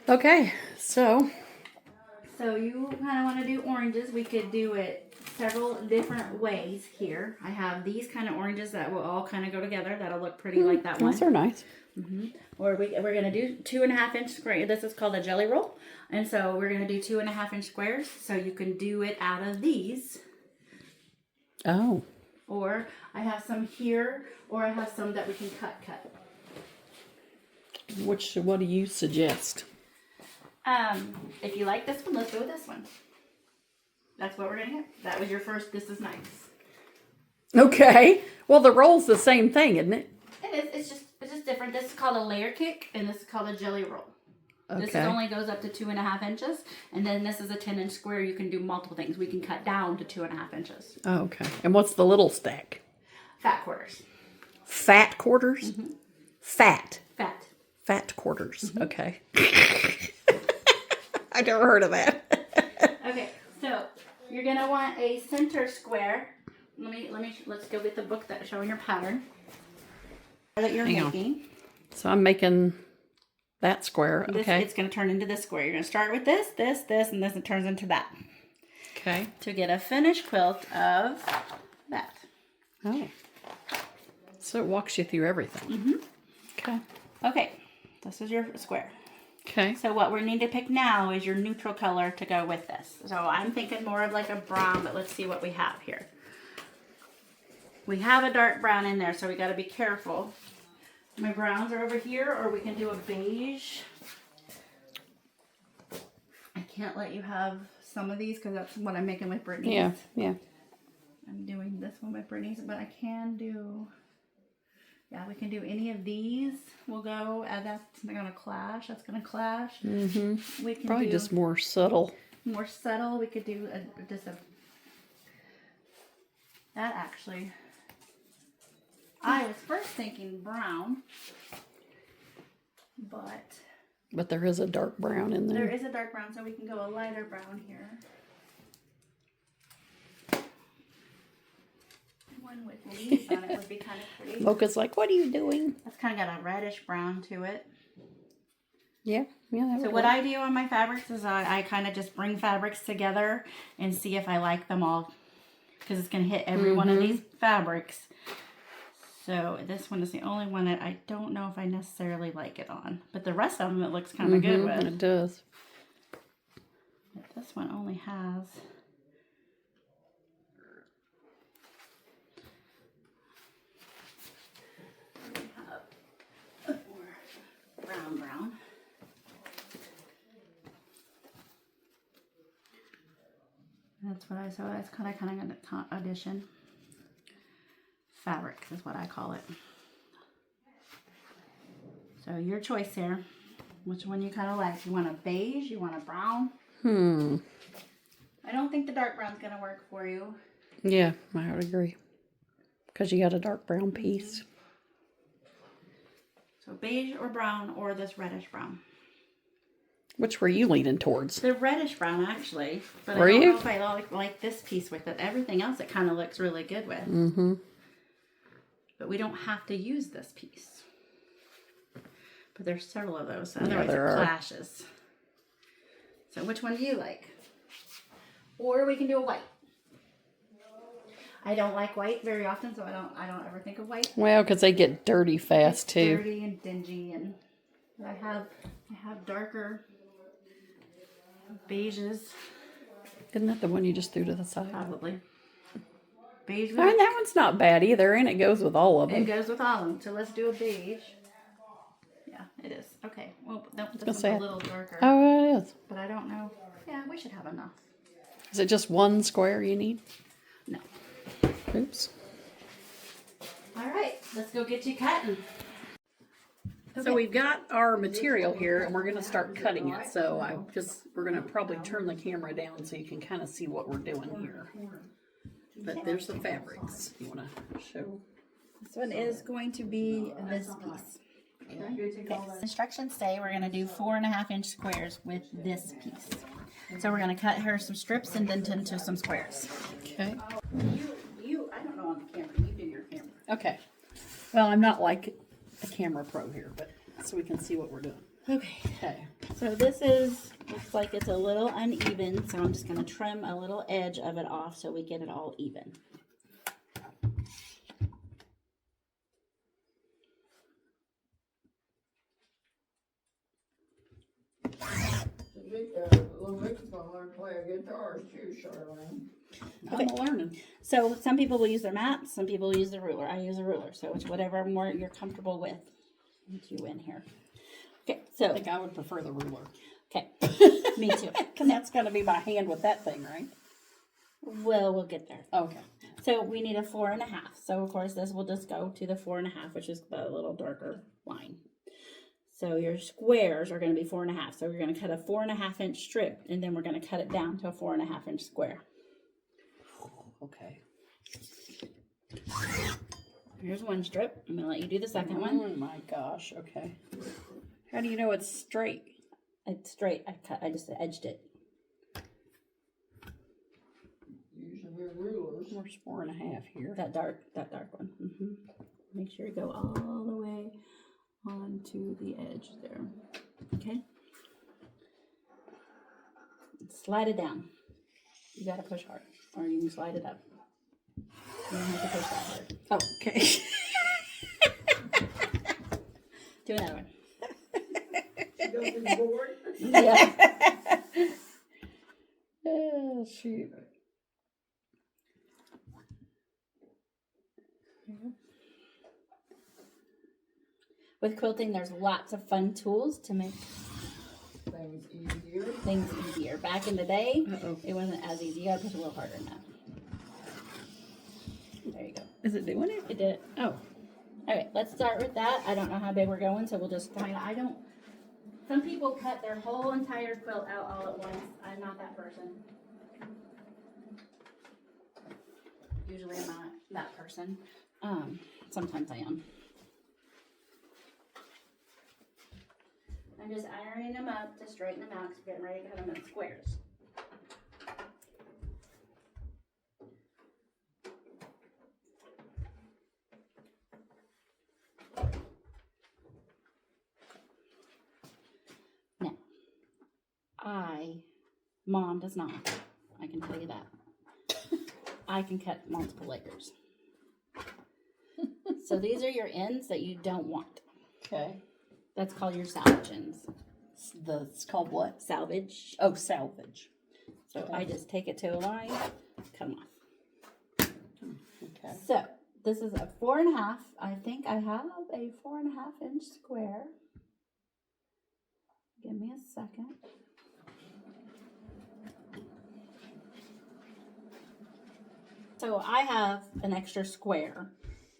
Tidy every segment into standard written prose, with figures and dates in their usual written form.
Okay, so you kind of want to do oranges. We could do it several different ways here. I have these kind of oranges that will all kind of go together. That'll look pretty like that one. those are nice. Or we're going to do 2.5 inch square. This is called a jelly roll. And so we're going to do 2.5 inch squares. So you can do it out of these. Oh. Or I have some here, or I have some that we can cut. What do you suggest? If you like this one, let's go with this one. That's what we're gonna get. That was your first. This is nice. Okay. Well, the roll's the same thing, isn't it? It is. It's just different. This is called a layer cake, and this is called a jelly roll. Okay. This only goes up to 2.5 inches, and then this is a 10-inch square. You can do multiple things. We can cut down to 2.5 inches. Oh, okay. And what's the little stack? Fat quarters. Fat quarters? Fat. Fat Quarters. Okay. I never heard of that. Okay, so you're gonna want a center square. Let's go get the book that's showing your pattern that you're making. So I'm making that square. Okay. It's gonna turn into this square. You're gonna start with this, and this it turns into that. Okay. To get a finished quilt of that. Oh. So it walks you through everything. Okay. Okay, this is your square. Okay. So what we need to pick now is your neutral color to go with this. So I'm thinking more of like a brown, but let's see what we have here. We have a dark brown in there, so we got to be careful. My browns are over here, or we can do a beige. I can't let you have some of these because that's what I'm making with Brittany's. Yeah. I'm doing this one with Brittany's, but I can do... Yeah, we can do any of these. We'll go, that's going to clash. That's going to clash. We can Probably do just more subtle. more subtle. We could do that actually. I was first thinking brown, but there is a dark brown in there. there is a dark brown, so we can go a lighter brown here. One with leaves on it would be kind of pretty. Mocha's like, what are you doing? That's kind of got a reddish brown to it. Yeah. So what I do on my fabrics is I kind of just bring fabrics together and see if I like them all, because it's going to hit every one of these fabrics. So this one is the only one that I don't know if I necessarily like it on, but the rest of them it looks kind of good with. It does. But this one only has... brown. That's what I saw. That's kind of an addition. Fabric is what I call it. So your choice here. Which one you kind of like? You want a beige? You want a brown? I don't think the dark brown's gonna work for you. Yeah, I would agree. Because you got a dark brown piece. So beige or brown or this reddish brown. Which were you leaning towards? The reddish brown, actually. But Were I don't you? know if I like this piece with it. Everything else it kind of looks really good with. But we don't have to use this piece. But there's several of those. So otherwise it clashes. So which one do you like? Or we can do a white. I don't like white very often, so I don't ever think of white. Well, because they get dirty fast too. Dirty and dingy, and I have darker beiges. Isn't that the one you just threw to the side? Probably. Beige. I mean, that one's not bad either, and it goes with all of them. It goes with all of them. So let's do a beige. Yeah, it is. Okay. Well, this one's a little darker. Oh, it is. But I don't know. Yeah, we should have enough. Is it just one square you need? No. Oops. All right, let's go get you cutting. So we've got our material here, and we're going to start cutting it. So we're going to probably turn the camera down so you can kind of see what we're doing here. But there's the fabrics. You want to show? This one is going to be this piece. Okay. Instructions say we're going to do 4.5 inch squares with this piece. So we're going to cut her some strips and then into some squares. Okay. I don't know on the camera. You do your camera. Okay. Well, I'm not like a camera pro here, but so we can see what we're doing. Okay. Okay. So looks like it's a little uneven, so I'm just going to trim a little edge of it off so we get it all even. Little Vic's gonna learn to play a guitar too, Charlene. I'm learning. So some people will use their mats, some people will use the ruler. I use a ruler, so it's whatever more you're comfortable with. Let you in here. Okay, I so think I would prefer the ruler. okay, me too. Because that's going to be by hand with that thing, right? Well, we'll get there. Okay. So we need a 4.5. So of course this will just go to the 4.5, which is the little darker line. So your squares are going to be 4.5. So we're going to cut a 4.5-inch strip, and then we're going to cut it down to a 4.5-inch square. Okay. Here's one strip. I'm going to let you do the second one. Oh my gosh. Okay. How do you know it's straight? It's straight. I just edged it. Using your rulers. Where's 4.5 here? That dark one. Make sure you go all the way onto the edge there. Okay. Slide it down. You gotta push hard, or you can slide it up. You don't have to push that hard. Oh, okay. Do another one. She goes board. Yeah. Oh, shoot. With quilting, there's lots of fun tools to make Things easier. things easier. Back in the day, Uh-oh. it wasn't as easy. You gotta push a little harder now. There you go. Is it doing it? It did it. Oh. All right, let's start with that. I don't know how big we're going, so we'll just find. Some people cut their whole entire quilt out all at once. I'm not that person. Usually I'm not that person. Sometimes I am. I'm just ironing them up to straighten them out because we're getting ready to cut them in squares. Now, Mom does not. I can tell you that. I can cut multiple layers. So these are your ends that you don't want. Okay. That's called your salvage ends. It's called what? Salvage. Oh, salvage. So Okay. I just take it to a line, cut them off. Okay. So this is a 4.5. I think I have a 4.5-inch square. Give me a second. So I have an extra square.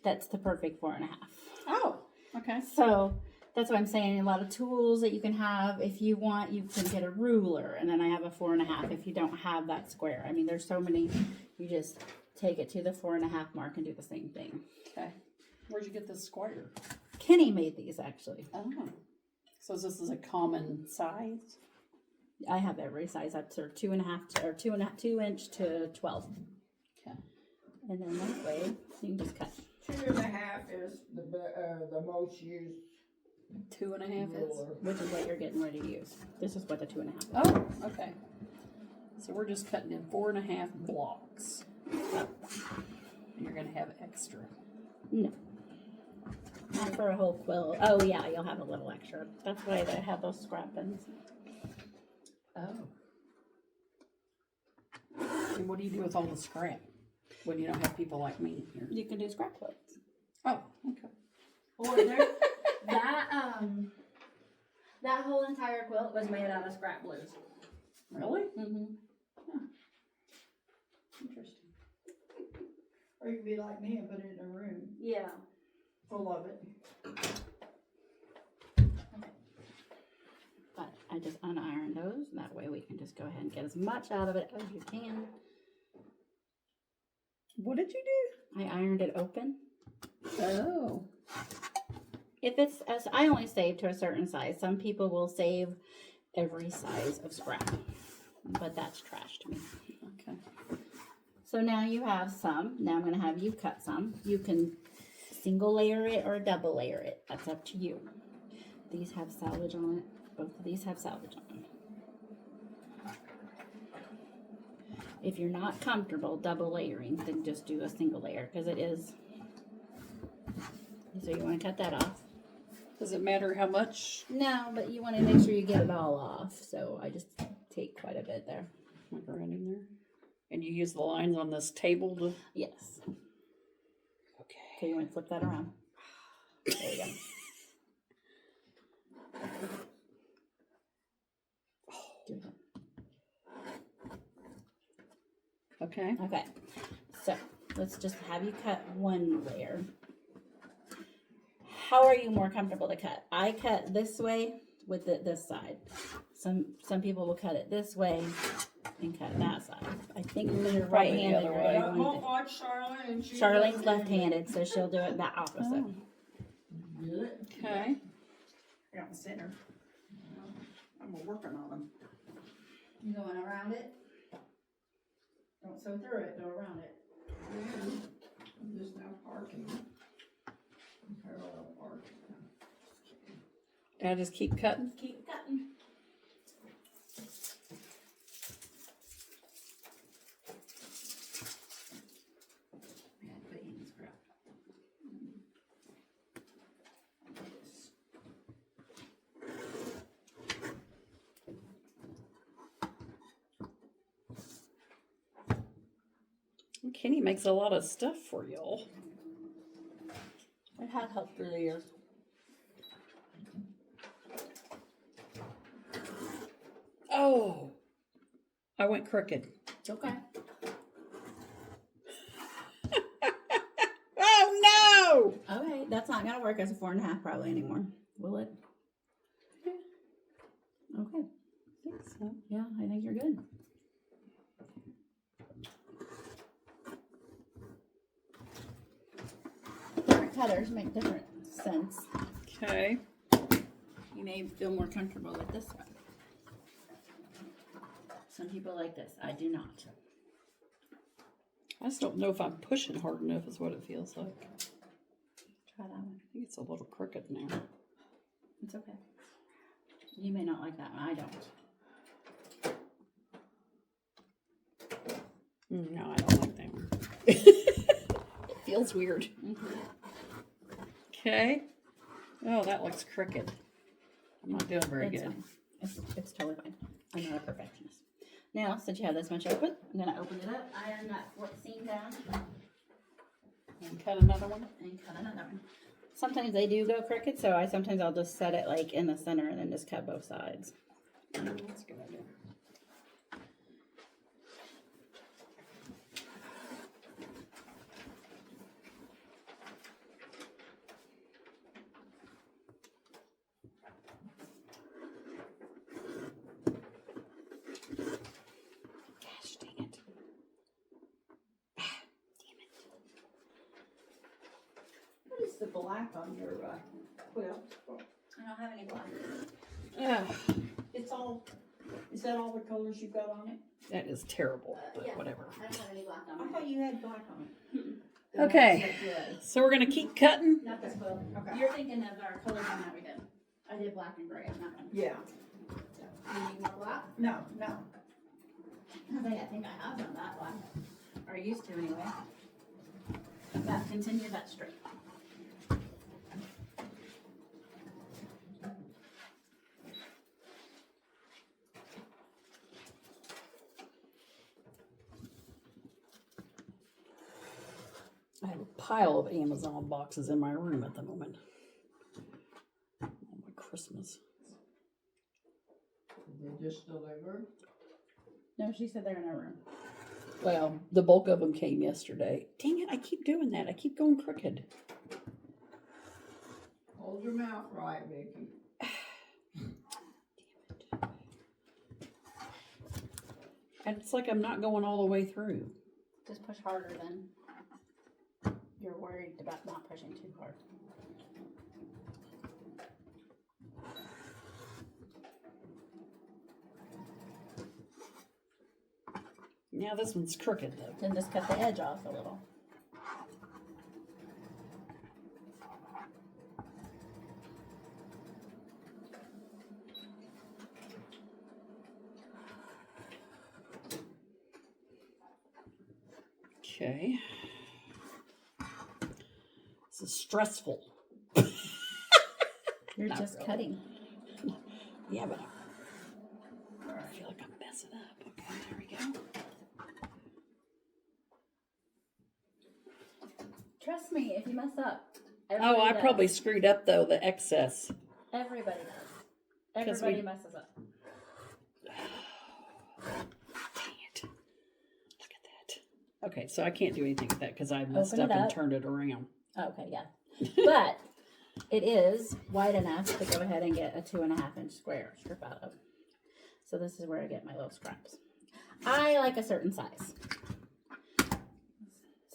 That's the perfect 4.5. Oh, okay. So that's what I'm saying. A lot of tools that you can have. If you want, you can get a ruler, and then I have a 4.5 if you don't have that square. I mean, there's so many. You just take it to the 4.5 mark and do the same thing. Okay. Where'd you get this square? Kenny made these actually. Oh. So this is a common size? I have every size up to 2.5 or 2 inch to 12. Okay. And then that way you can just cut. 2.5 is the most used 2.5 is? ruler. Which is what you're getting ready to use. This is what the 2.5 is. Oh, okay. So we're just cutting in 4.5 blocks. And you're going to have extra. No. Not for a whole quilt. Oh yeah, you'll have a little extra. That's why they have those scrap ends. Oh. And what do you do with all the scrap when you don't have people like me here? You can do scrap quilts. Oh, okay. Or there, that whole entire quilt was made out of scrap blues. Really? Mm-hmm. Interesting. Or you can be like me and put it in a room Yeah. full of it. But I just uniron those. That way we can just go ahead and get as much out of it as you can. What did you I ironed it open. do? Oh. If it's, as I only save to a certain size. Some people will save every size of scrap. But that's trash to me. Okay. So now you have some. Now I'm going to have you cut some. You can single layer it or double layer it. That's up to you. These have salvage on it. Both of these have salvage on them. If you're not comfortable double layering, then just do a single layer because it is. So you want to cut that off. Does it matter how much? No, but you want to make sure you get it all off. So I just take quite a bit there. Like right in there. And you use the lines on this table to. Yes. Okay. So you want to flip that around. There you go. Okay. Okay. So let's just have you cut one layer. How are you more comfortable to cut? I cut this way with this side. Some people will cut it this way and cut that side. I think you're right-handed. the other way. Watch Charlotte and she. Charlene's left-handed, so she'll do it the opposite. Okay. I got the center. I'm working on them. You going around it? Don't sew through it, go around it. I'm just now parking. Parallel parking. And I just keep cutting. Keep cutting. Kenny makes a lot of stuff for y'all. It has helped through the years. Oh, I went crooked. It's okay. Oh no! Okay, that's not gonna work as a 4.5 probably anymore. Will it? Okay. I think so. Yeah, I think you're good. Different colors make different sense. Okay. You may feel more comfortable with this one. Some people like this. I do not. I just don't know if I'm pushing hard enough is what it feels like. Try that one. I think it's a little crooked now. It's okay. You may not like that one. I don't. No, I don't like that one. It feels weird. Okay. Oh, that looks crooked. I'm not doing very It's good. fine. It's totally fine. I'm not a perfectionist. Now, since you have this much open, I'm going to open it up, iron that seam down, And cut another one. and cut another one. Sometimes they do go crooked, so I'll just set it like in the center and then just cut both sides. That's a good idea. Gosh, dang it. Damn it. What is the black on your quilt? I don't have any black. Ugh, It's all, is that all the colors you've got on it? that is terrible, but Yeah. whatever. I don't have any black I on thought you had black on it. Okay. Yeah. So we're going to keep cutting. Not this quilt. Okay. You're thinking of our colors on that we did. I did black and gray on that one. Yeah. You need more black? No. I think I have done that one. Or used to anyway. Yeah, continue that straight. I have a pile of Amazon boxes in my room at the moment. All my Christmas. Did they just deliver? No, she said they're in her room. Well, the bulk of them came yesterday. Dang it, I keep doing that. I keep going crooked. Hold your mouth right, Vicky. And it's like I'm not going all the way through. Just push harder then. You're worried about not pushing too hard. Now this one's crooked though. Then just cut the edge off a little. Okay. This is stressful. You're Not just really. cutting. Yeah, but I feel like I'm messing up. Okay, there we go. Trust me, if you mess up. Oh, I probably screwed up though, the excess. Everybody does. 'Cause Everybody messes up. Dang it. Look at that. Okay, so I can't do anything with that because I messed Open it up and up. turned it around. Okay, yeah. But it is wide enough to go ahead and get a 2.5-inch square strip out of. So this is where I get my little scraps. I like a certain size.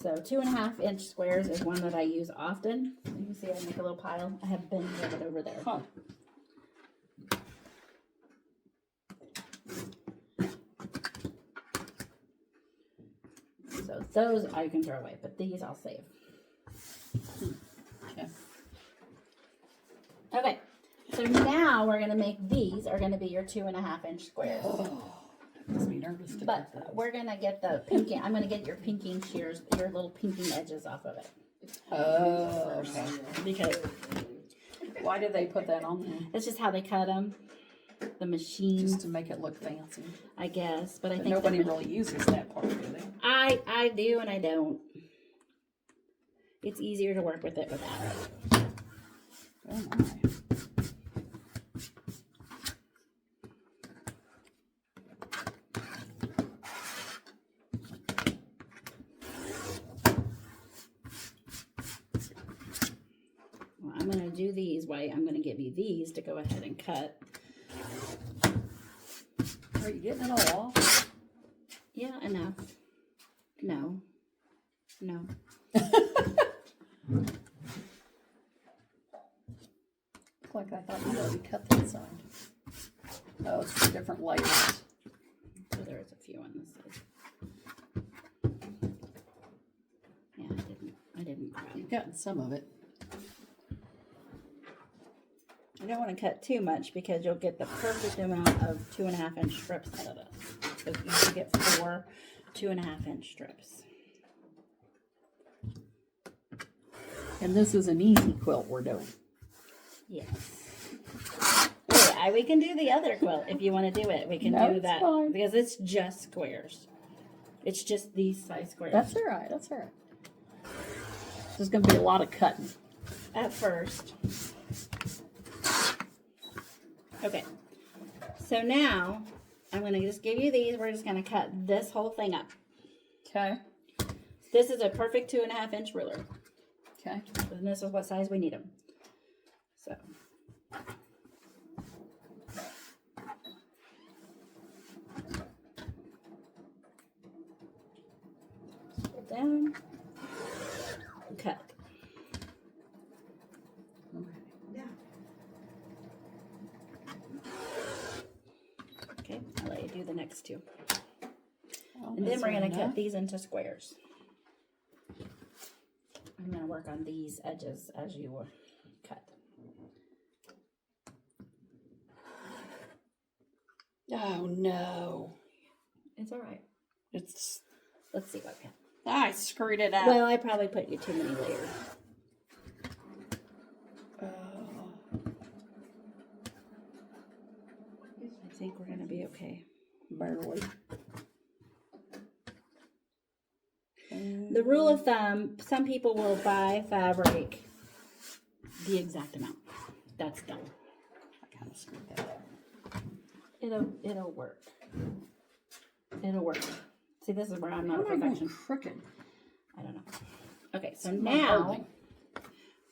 So 2.5-inch squares is one that I use often. You can see I make a little pile. I have bins of it over there. Huh. So those I can throw away, but these I'll save. Okay. Okay, so now we're gonna make these are gonna be your 2.5-inch squares. Oh, that makes me nervous to But cut those. we're gonna get the pinking. I'm gonna get your pinking shears, your little pinking edges off of it. Oh, okay. Because Why did they put that on there? that's just how they cut them. The machine, Just to make it look fancy. I guess. But I But think nobody really uses that part, do they? I do and I don't. It's easier to work with it without it. Oh my. Well, I'm gonna do these white. I'm gonna give you these to go ahead and cut. Are you getting it all off? Yeah, enough. No. No. Looked like I thought you already cut that side. Oh, it's different layers. So there's a few on this side. Yeah, I didn't grab. You've gotten some of it. You don't want to cut too much because you'll get the perfect amount of 2.5-inch strips out of it. So you should get 4 2.5-inch strips. And this is an easy quilt we're doing. Yes. We can do the other quilt if you want to do it. We can No, do it's that fine. because it's just squares. It's just these size squares. That's all right. That's all right. There's going to be a lot of cutting. At first. Okay. So now I'm going to just give you these. We're just going to cut this whole thing up. Okay. This is a perfect 2.5-inch ruler. Okay. And this is what size we need them. So. Pull down. Cut. Okay, I'll let you do the next two. Oh, And then is we're there going to cut enough? these into squares. I'm going to work on these edges as you cut. Oh, no. It's all right. It's... Let's see what we have. I screwed it up. Well, I probably put you too many layers. I think we're going to be okay. Barely. The rule of thumb, some people will buy fabric the exact amount. That's dumb. I kind of screwed that up. It'll work. It'll work. See, this is where I'm not How a am I going perfection. crooked? I don't know. Okay, so Not now holding.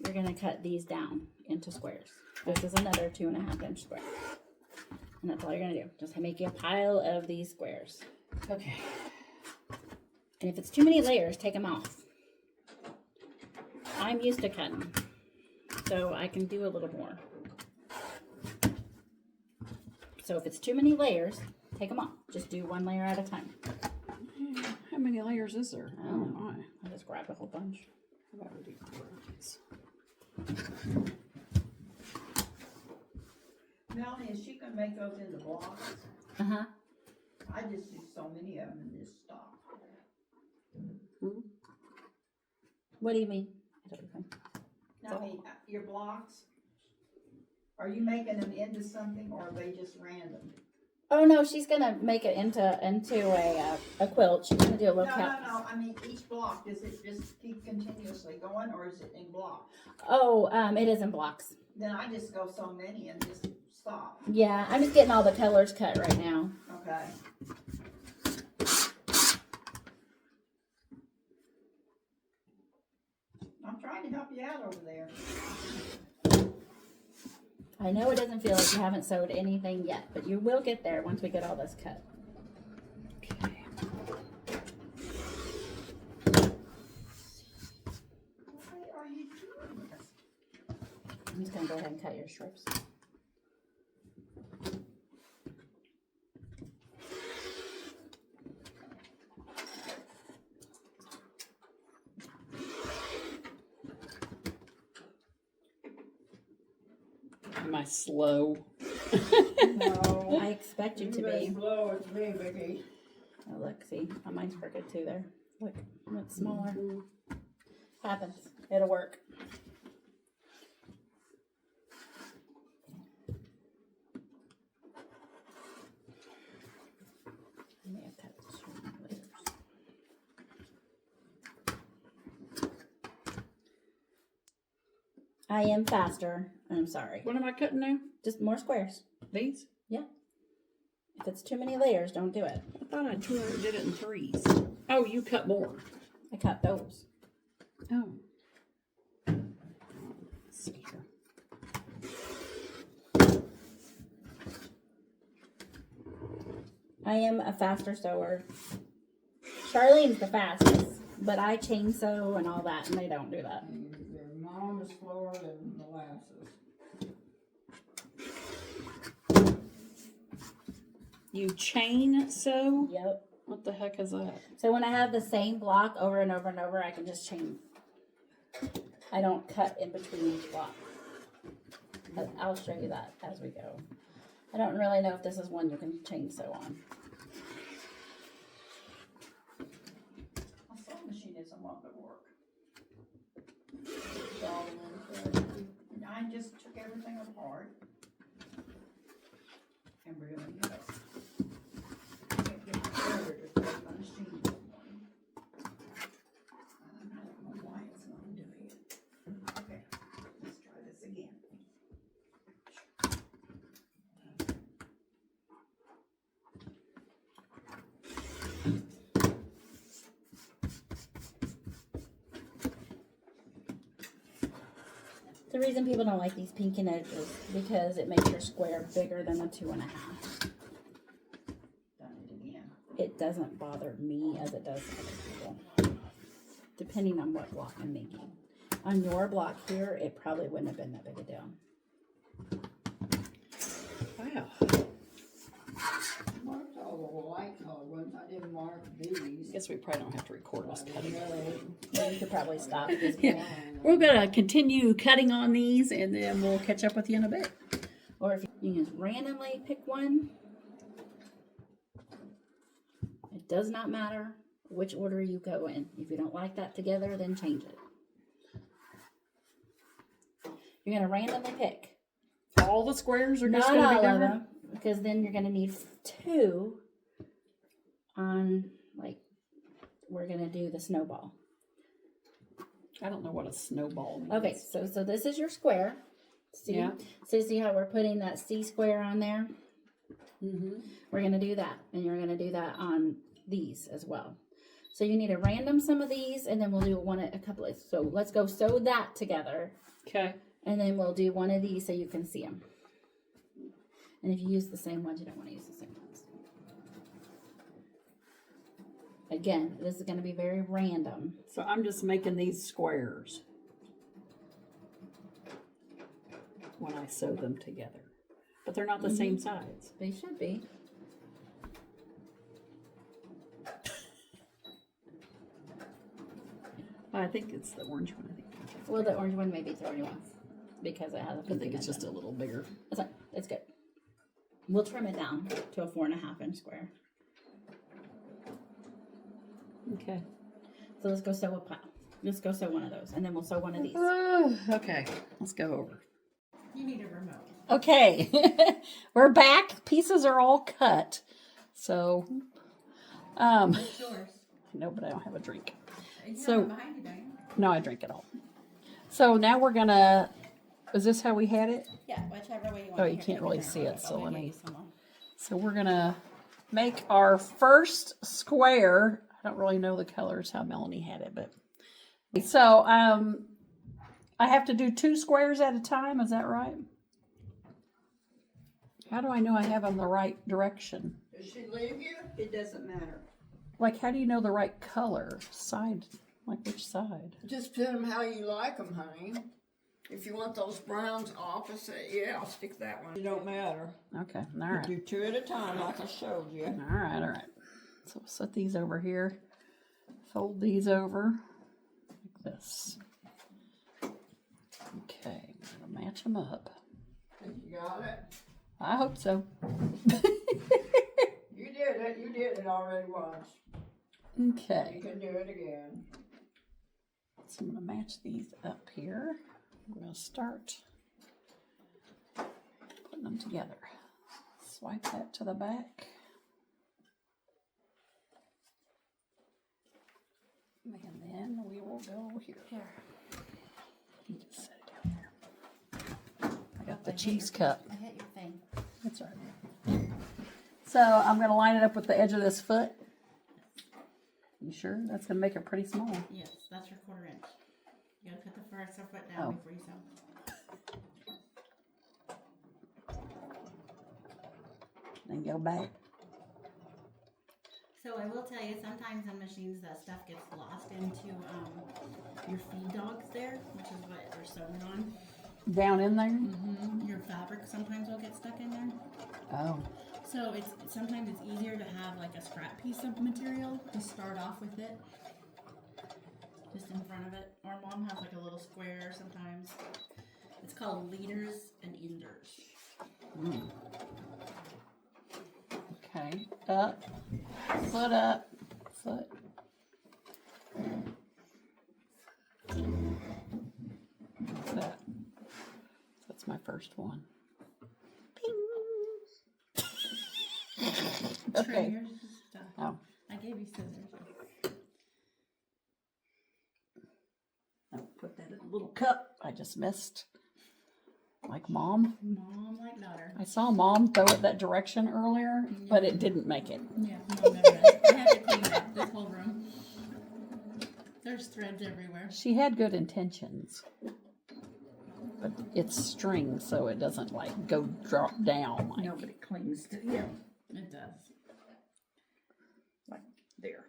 we're going to cut these down into squares. This is another 2.5-inch square. And that's all you're going to do. Just make you a pile of these squares. Okay. And if it's too many layers, take them off. I'm used to cutting, so I can do a little more. So if it's too many layers, take them off. Just do one layer at a time. How many layers is there? I don't know. I just grabbed a whole bunch. How about we do 4 of these? Melanie, is she gonna make those into blocks? Uh-huh. I just do so many of them in this stock. What do you mean? I don't know. Now, your blocks, are you making them into something or are they just random? Oh no, she's gonna make it into a quilt. She's gonna do a little cap. No. I mean, each block, does it just keep continuously going or is it in blocks? Oh, it is in blocks. Then I just go so many and just stop. Yeah, I'm just getting all the colors cut right now. Okay. I'm trying to help you out over there. I know it doesn't feel like you haven't sewed anything yet, but you will get there once we get all this cut. Okay. Why are you doing this? I'm just gonna go ahead and cut your strips. Am I slow? No. I expect you to as be. slow as me, Vicky. Oh, look, see, mine's crooked too there. Look, it's smaller. Happens. It'll work. I may have cut this from layers. I am faster. I'm sorry. What am I cutting now? Just more squares. These? Yeah. If it's too many layers, don't do it. I thought I did it in threes. Oh, you cut more. I cut those. Oh. Let's see here. I am a faster sewer. Charlene's the fastest, but I chain sew and all that, and they don't do that. Your mom is slower than molasses. You chain sew? Yep. What the heck is that? So when I have the same block over and over and over, I can just chain. I don't cut in between each block. But I'll show you that as we go. I don't really know if this is one you can chain sew on. My sewing machine isn't want to work. I just took everything apart and ruined it. I can't get the starter to start my machine this morning. I don't know why it's not doing it. Okay, let's try this again. The reason people don't like these pinking edges is because it makes your square bigger than the 2.5. Done it again. It doesn't bother me as it does other people, depending on what block I'm making. On your block here, it probably wouldn't have been that big a deal. Wow. Marked all the light colored ones. I didn't mark these. I guess we probably don't have to record us cutting. Yeah, you could probably stop. Yeah. We're gonna continue cutting on these and then we'll catch up with you in a bit. Or if you can just randomly pick one. It does not matter which order you go in. If you don't like that together, then change it. You're gonna randomly pick. All the squares are just Not gonna all be of different? them, because then you're gonna need 2 on, like, we're gonna do the snowball. I don't know what a snowball means. Okay, so this is your square. See? Yeah. So see how we're putting that C square on there? Mm-hmm. We're gonna do that, and you're gonna do that on these as well. So you need to random some of these, and then we'll do a couple of. So let's go sew that together, Okay. and then we'll do one of these so you can see them. And if you use the same ones, you don't want to use the same ones. Again, this is going to be very random. So I'm just making these squares when I sew them together. But they're not the same size. They should be. I think it's the orange one. Well, the orange one may be throwing you off because it has a I think it's just a little bigger. It's fine. It's good. We'll trim it down to a 4.5 inch square. Okay. So let's go sew a pile. Let's go sew one of those, and then we'll sew one of these. Okay, let's go over. You need a remote. Okay, we're back. Pieces are all cut. So, It's yours. no, but I don't have a drink. You So- have it behind you, don't you? No, I drink it all. So now we're gonna, is this how we had it? Yeah, whichever way you want. Oh, you Here, can't take really it see there. it, so I'll let get me- you some more. So we're gonna make our first square. I don't really know the colors, how Melanie had it, but. So, I have to do 2 squares at a time, is that right? How do I know I have them the right direction? Does she leave you? It doesn't matter. Like, how do you know the right color? Side, like which side? Just put them how you like them, honey. If you want those browns opposite, yeah, I'll stick that one. It don't matter. Okay, all right. Do 2 at a time like I showed you. All right, all right. So we'll set these over here. Fold these over like this. Okay, I'm gonna match them up. You got it? I hope so. You did it. You did it already once. Okay, You can do it again. so I'm gonna match these up here. I'm gonna start putting them together. Swipe that to the back. And then we will go here. You can set it down there. I got the cheese cup. I hit your thing. That's all right. So I'm going to line it up with the edge of this foot. You sure? That's going to make it pretty small. Yes, that's your 1/4 inch. You gotta put the first foot down Oh. before you sew. Then go back. So I will tell you, sometimes in machines that stuff gets lost into your feed dogs there, which is what they're sewing on. Down in there? Your fabric sometimes will get stuck in there. Oh. So sometimes it's easier to have like a scrap piece of material to start off with it, just in front of it. Or mom has like a little square sometimes. It's called leaders and enders. Okay. Up. Foot up. Foot. What's that? That's my first one. Ping. Okay. Trim your stuff. Oh. I gave you scissors. I'll put that in a little cup. I just missed. Like mom. Mom like daughter. I saw mom throw it that direction earlier, but it didn't make it. Yeah, mom never does. I had to clean up this whole room. There's threads everywhere. She had good intentions, but it's string, so it doesn't like go drop down. Like, Nobody clings to you. It does. Like there.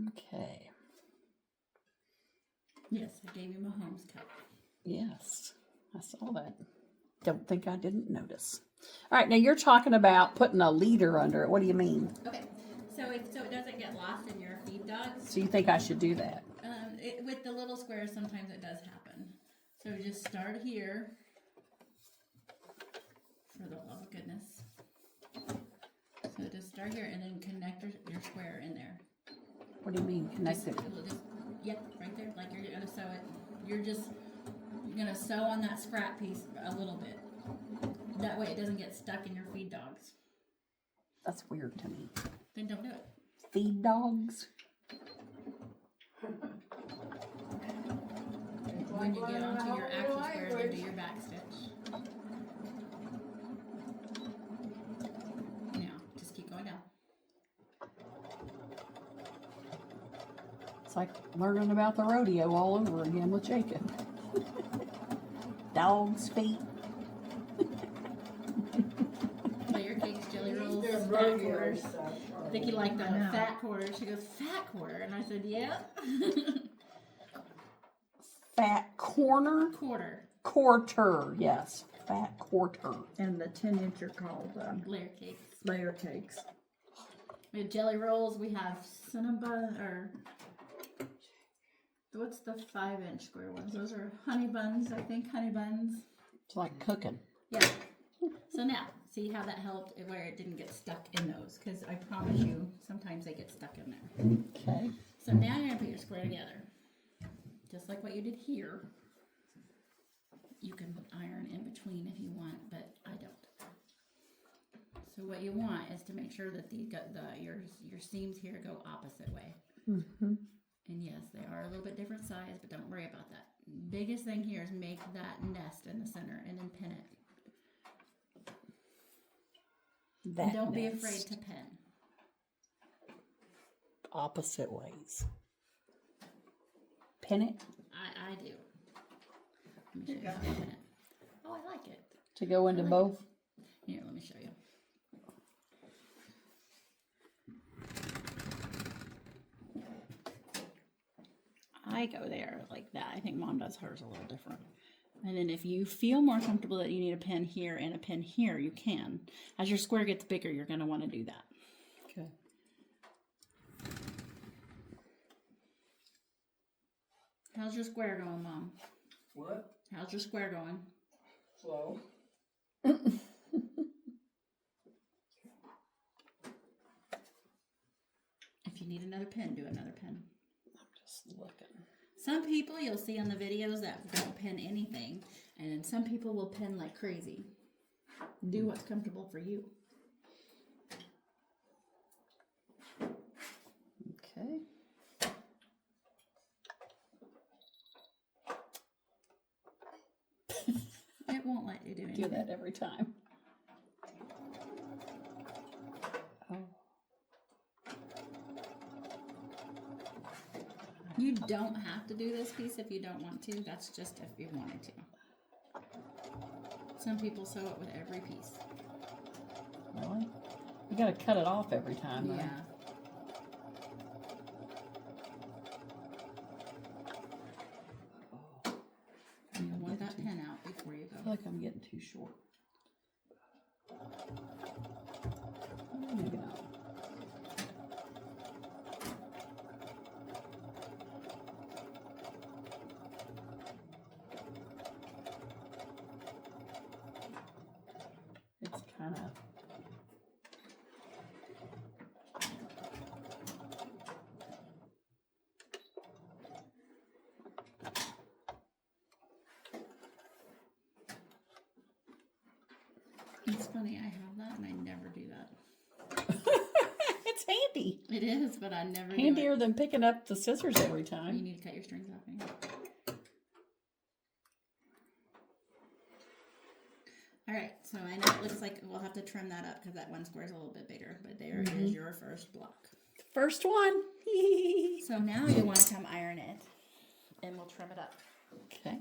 okay. Yes, I gave you my Holmes cut. Yes, I saw that. Don't think I didn't notice. All right, now you're talking about putting a leader under it. What do you mean? Okay, so it doesn't get lost in your feed dogs. So you think I should do that? With the little squares, sometimes it does happen. So just start here. For the love of goodness. So just start here and then connect your square in there. What do you mean connect it? Yep, right there. Like you're gonna sew it. You're gonna sew on that scrap piece a little bit. That way it doesn't get stuck in your feed dogs. That's weird to me. Then don't do it. Feed dogs? When you get onto your actual square, then do your back stitch. Now, just keep going down. It's like learning about the rodeo all over again with Jacob. Dog's feet. Layer cakes, jelly rolls, fat quarters. I think you like the fat quarter. She goes, fat quarter? And I said, yeah. Fat corner? Quarter. Quarter, yes. Fat quarter. And the 10-inch are called Layer cakes. layer cakes. We have jelly rolls. We have cinnamon, or what's the 5-inch square ones? Those are honey buns, I think. Honey buns. It's like cooking. Yeah. So now, See how that helped where it didn't get stuck in those? Because I promise you, sometimes they get stuck in there. Okay. So now you're gonna put your square together. Just like what you did here. You can iron in between if you want, but I don't. So what you want is to make sure that your seams here go opposite way. Mm-hmm. And yes, they are a little bit different size, but don't worry about that. Biggest thing here is make that nest in the center and then pin it. And don't be afraid to pin. Opposite ways. Pin it I do. Let me show you how to pin it. Oh, I like it. to go into both. Here, let me show you. I go there like that. I think Mom does hers a little different. And then if you feel more comfortable that you need a pin here and a pin here, you can. As your square gets bigger, you're going to want to do that. Okay. How's your square going, Mom? What? How's your square going? Slow. If you need another pin, do another pin. I'm just looking. Some people you'll see on the videos that don't pin anything, and then some people will pin like crazy. Do what's comfortable for you. Okay. It won't let you do anything. Do that every time. Oh. You don't have to do this piece if you don't want to. That's just if you wanted to. Some people sew it with every piece. Really? You gotta cut it off every time, though. Yeah. And you'll want that pin out before you I feel go. like I'm getting too short. Maybe not. It's kind of. It's funny, I have that and I never do that. It's handy. It is, but I never do Handier it. than picking up the scissors every You time. need to cut your strings off. Anyway. All right, so I know it looks like we'll have to trim that up because that one square is a little bit bigger, but there is your first block. First one. So now you want to come iron it, and we'll trim it up. Okay.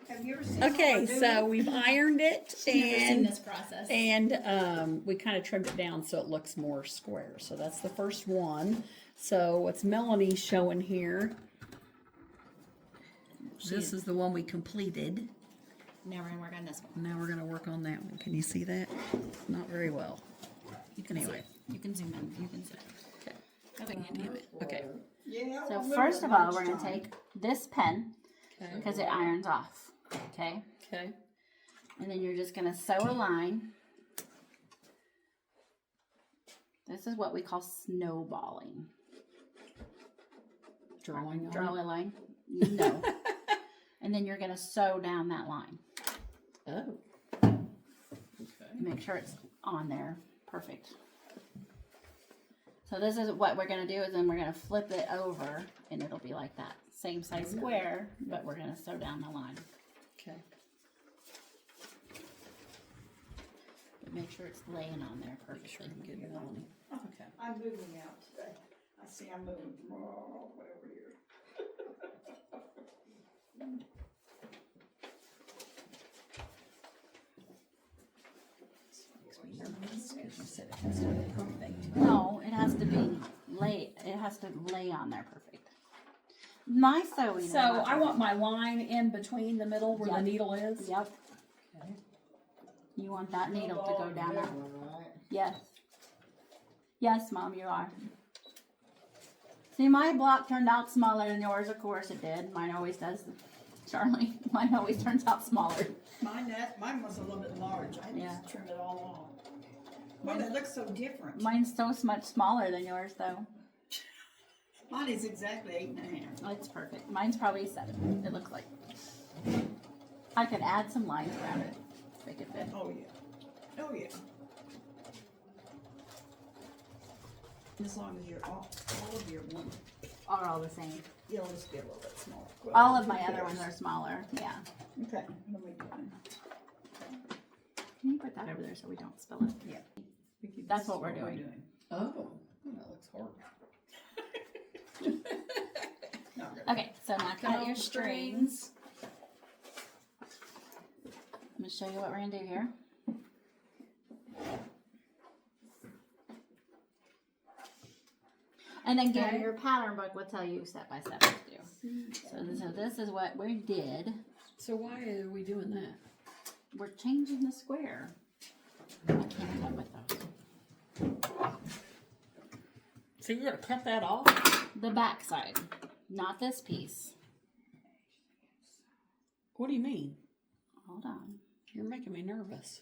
Have you ever seen Okay, someone do so it? we've ironed it Never seen and this process. we kind of trimmed it down so it looks more square. So that's the first one. So what's Melanie showing here? This is the one we completed. Now we're gonna work on this one. Now we're going to work on that one. Can you see that? Not very well. You can Anyway. see it. You can zoom in. You can see it. Okay. Damn it. Okay. Yeah, So well, look first at of all, we're gonna lunchtime. take this pen Okay. because it irons off. Okay. Okay. And then you're just gonna sew a line. This is what we call snowballing. Drawing on Draw it. a line. No. And then you're gonna sew down that line. Oh. Make sure it's on there. Perfect. So this is what we're gonna do is then we're gonna flip it over and it'll be like that. Same size square, but we're gonna sew down the line. Okay. But make sure it's laying on there Make sure perfectly. I'm getting Melanie. Okay. I'm moving out today. I see I'm moving from all the way over here. Because you said it has to be perfect. No, it has to be it has to lay on there perfect. My sewing. is So not I want my line in between the middle where Yep. the needle is. Yep. Okay. You want that needle to go down there. Right? Yes. Yes, Mom, you are. See, my block turned out smaller than yours. Of course it did. Mine always does. Charlie. Mine always turns out smaller. Mine was a little bit large. I Yeah. just trim it all off. Well, it looks so different. Mine's so much smaller than yours, though. Mine is exactly 8.5. Oh, it's perfect. Mine's probably 7. It looks like. I could add some lines around it. Make it fit. Oh yeah. Oh yeah. As long as all of your ones, Are all the same. you'll just be a little bit smaller. All of my other ones are smaller. Yeah. Okay. What am I doing? Can you put that over there so we don't spill it? Yeah. That's what we're doing. Oh, that looks horrible. Not really. Okay, so now cut your strings. I'm going to show you what we're going to do here. And again, your pattern book will tell you step by step what to do. So this is what we did. So why are we doing that? We're changing the square. I can't cut with those. So you're gonna cut that off? The back side, not this piece. What do you mean? Hold on. You're making me nervous.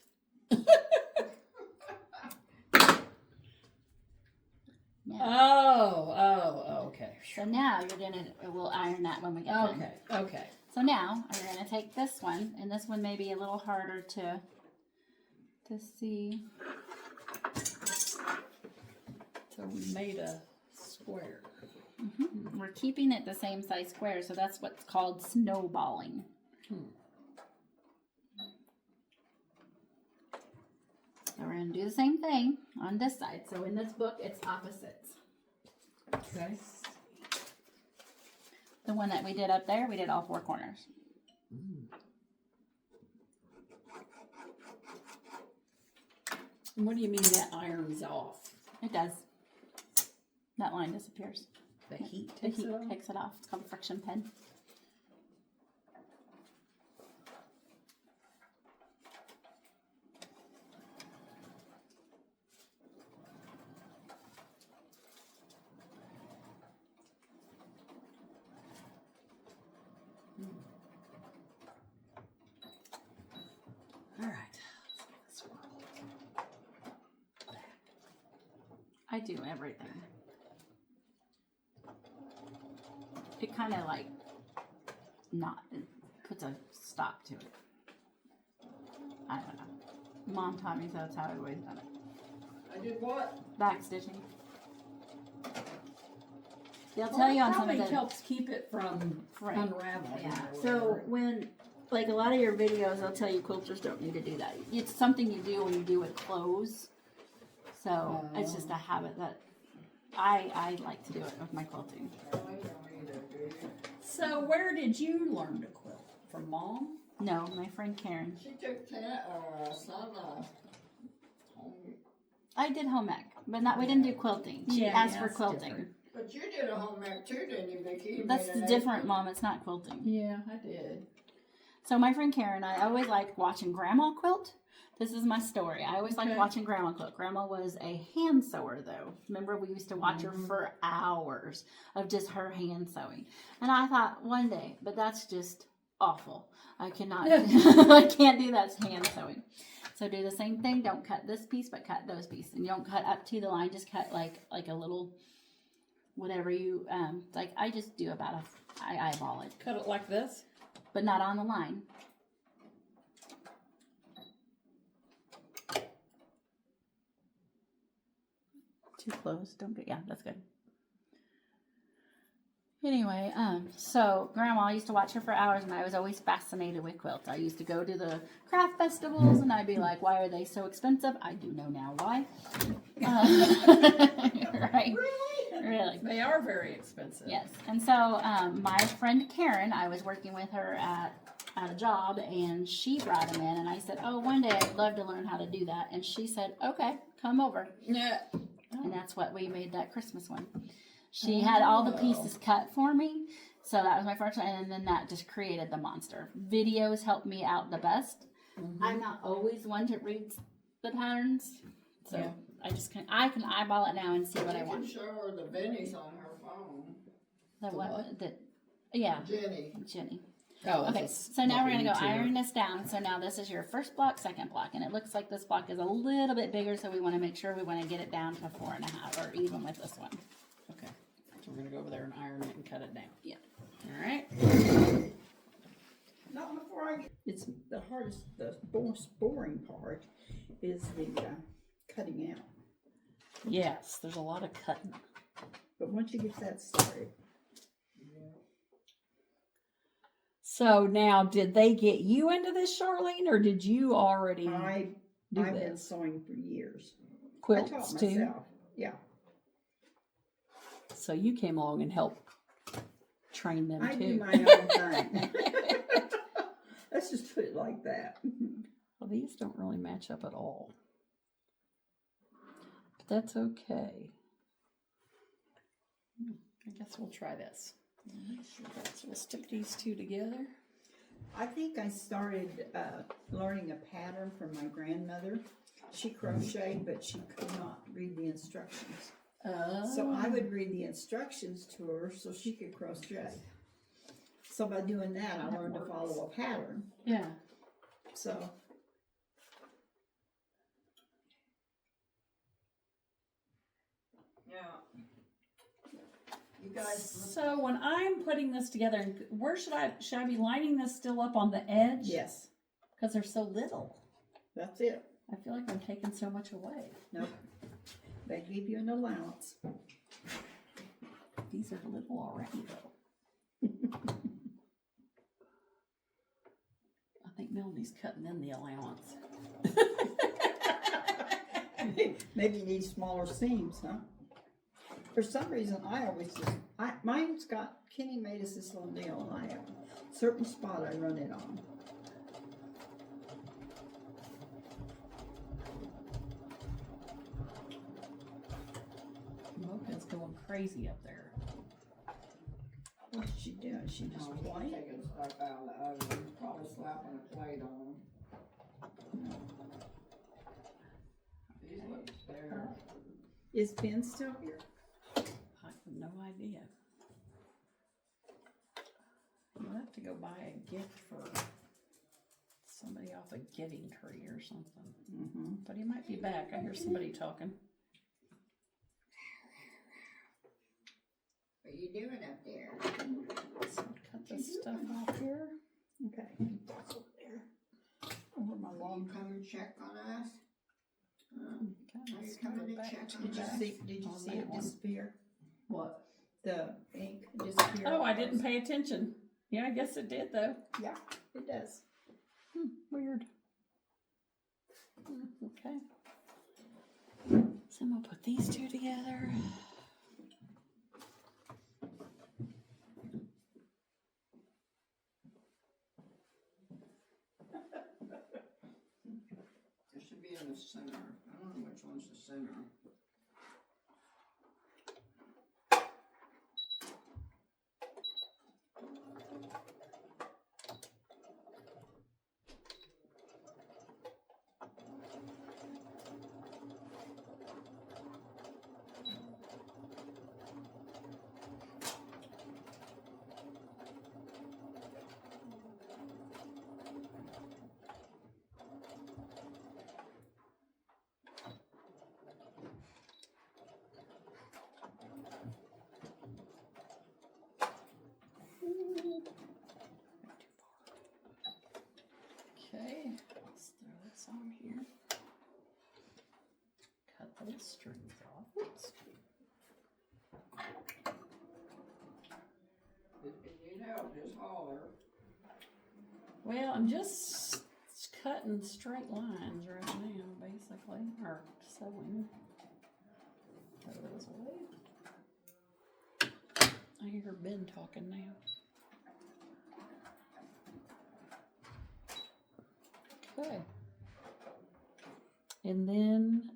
Yeah. Oh, okay. So now you're gonna, we'll iron that when we get done. Okay. So now I'm gonna take this one, and this one may be a little harder to see. So we made a square. We're keeping it the same size square, so that's what's called snowballing. So we're gonna do the same thing on this side. So in this book, it's opposites. Okay. The one that we did up there, we did all 4 corners. And what do you mean that irons off? It does. That line disappears. The heat The takes heat it off? takes it off. It's called a friction pin. All right. I do everything. It kind of like it puts a stop to it. I don't know. Mom taught me, so that's how I've always done it. I did what? Back stitching. They'll tell you on some of Probably the helps keep it from Right. unraveling. Yeah. or So whatever. when, like a lot of your videos, they'll tell you quilters don't need to do that. It's something you do when you do with clothes. So it's just a habit that I like to do it with my quilting. So where did you learn to quilt? From Mom? No, my friend Karen. She took some I did home ec, but not. We didn't do quilting. She asked for it's quilting. different. but you did a home ec too, didn't you, Vicki? You That's made an different, apron. Mom. It's not quilting. Yeah, I did. So my friend Karen, I always liked watching Grandma quilt. This is my story. I always liked Okay. watching Grandma quilt. Grandma was a hand sewer, though. Remember, we used to watch her for hours of just her hand sewing. And I thought one day, but that's just awful. I cannot, I can't do that hand sewing. So do the same thing. Don't cut this piece, but cut those pieces. And you don't cut up to the line. Just cut like a little, whatever you, like I just do about I eyeball it, Cut it like this? but not on the line. Too close. Don't get, yeah, that's good. Anyway, so Grandma, I used to watch her for hours, and I was always fascinated with quilts. I used to go to the craft festivals, and I'd be like, why are they so expensive? I do know now why. Right. Really? They are very expensive. Yes. And so my friend Karen, I was working with her at a job, and she brought them in, and I said, oh, one day I'd love to learn how to do that. And she said, okay, come over. Yeah. And that's what we made that Christmas one. She had all the pieces cut for me. So that was my first one. And then that just created the monster. Videos helped me out the best. I'm not always one to read the patterns. So Yeah. I can eyeball it now and see what I You want. can show her the Vinnies on her phone. The what? yeah, Jenny. Jenny. Oh, Okay, so now we're gonna go iron this down. So now this is your first block, second block, and it looks like this block is a little bit bigger, so we wanna make sure we wanna get it down to 4.5, or even with this one. Okay, so we're gonna go over there and iron it and cut it down. Yeah. All right. Not before I get, it's the hardest, the most boring part is the cutting out. Yes, there's a lot of cutting. But once you get that started, So now, did they get you into this, Charlene, or did you already I've do been this? sewing for years. I Quilts taught too? myself. Yeah, So you came along and helped train them I too. do my own thing. Let's just put it like that. Well, these don't really match up at all. But that's okay. I guess we'll try this. So we'll stick these two together. I think I started learning a pattern from my grandmother. She crocheted, but she could not read the instructions. So I would read the instructions to her so she could crochet. So by doing that, I learned to follow a pattern. Yeah. So Yeah. You guys, So when I'm putting this together, where should I be lining this still up on the edge? yes, Because they're so little. that's it. I feel like I'm taking so much away. Nope. They give you an allowance. These are little already though. I think Melanie's cutting in the allowance. Maybe you need smaller seams, huh? For some reason, I always just, mine's got, Kenny made us this little deal, and I have a certain spot I run it on. Mocha's going crazy up there. What's she doing? She just I'm playing? taking stuff out of the oven, probably slapping a plate on them. These look there. Is Ben still here? I have no idea. You'll have to go buy a gift for somebody off a giving tree or something. Mm-hmm. But he might be back. I hear somebody talking. What are you doing up there? So cut this stuff off here. Okay. That's over there. Over my Will you long. come and check on us? Okay, Are you let's coming go to back check to on Did you back see? Did you on see that it one. disappear? What? The ink disappear. Oh, I didn't pay attention. Yeah, I guess it did though. Yeah, it does. Weird. Okay. So I'm gonna put these two together. It should be in the center. I don't know which one's the center. Okay, let's throw this on here. Cut those strings off. Oops. If you need help, just holler. Well, I'm just cutting straight lines right now, basically, or sewing. Throw those away. I hear Ben talking now. Okay. And then,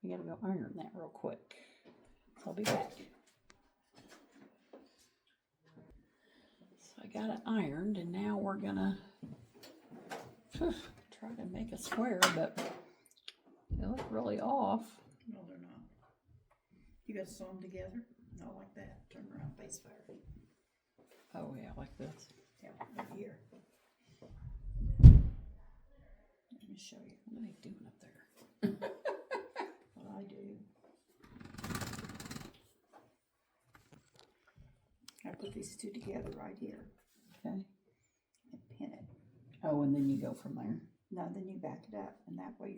we gotta go iron that real quick. So I'll be back. So I got it ironed, and now we're gonna try to make a square, but they look really off. No, they're not. You gotta sew them together? Not like that. Turn around, face forward. Oh yeah, like this. Yeah, right here. Let me show you What are they doing up there? what I do. I put these two together right here Okay. and pin it. Oh, and then you go from there. No, then you back it up, and that way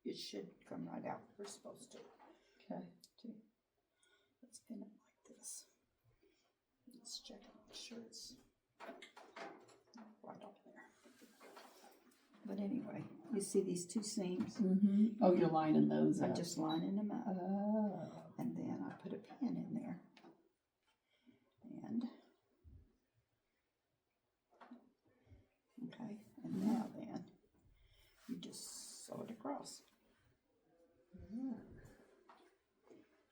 it should come right out where it's supposed to. Okay. Let's pin it like this. Let's check it, make sure it's right up there. But anyway, you see these two seams? Mm-hmm. Oh, you're lining those I'm up. just lining them up, Oh. and then I put a pin in there. And, okay, and now then, you just sew it across.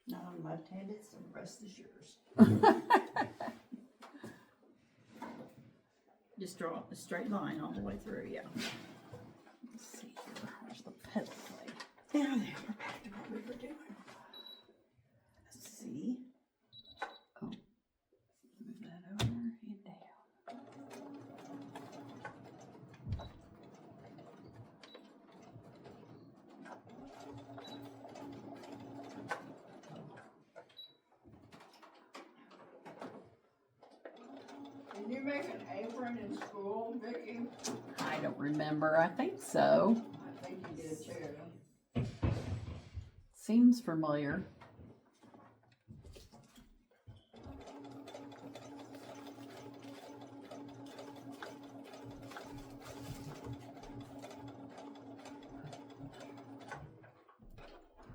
Now I'm left-handed, so the rest is yours. Just draw a straight line all the way through, yeah. Let's see here. Where's the pedal plate? Now then, we're back to what we were doing. Let's see. Oh. Move that over and down. Did you make an apron in school, Vicki? I don't remember. I think so. I think you did too. Seems familiar.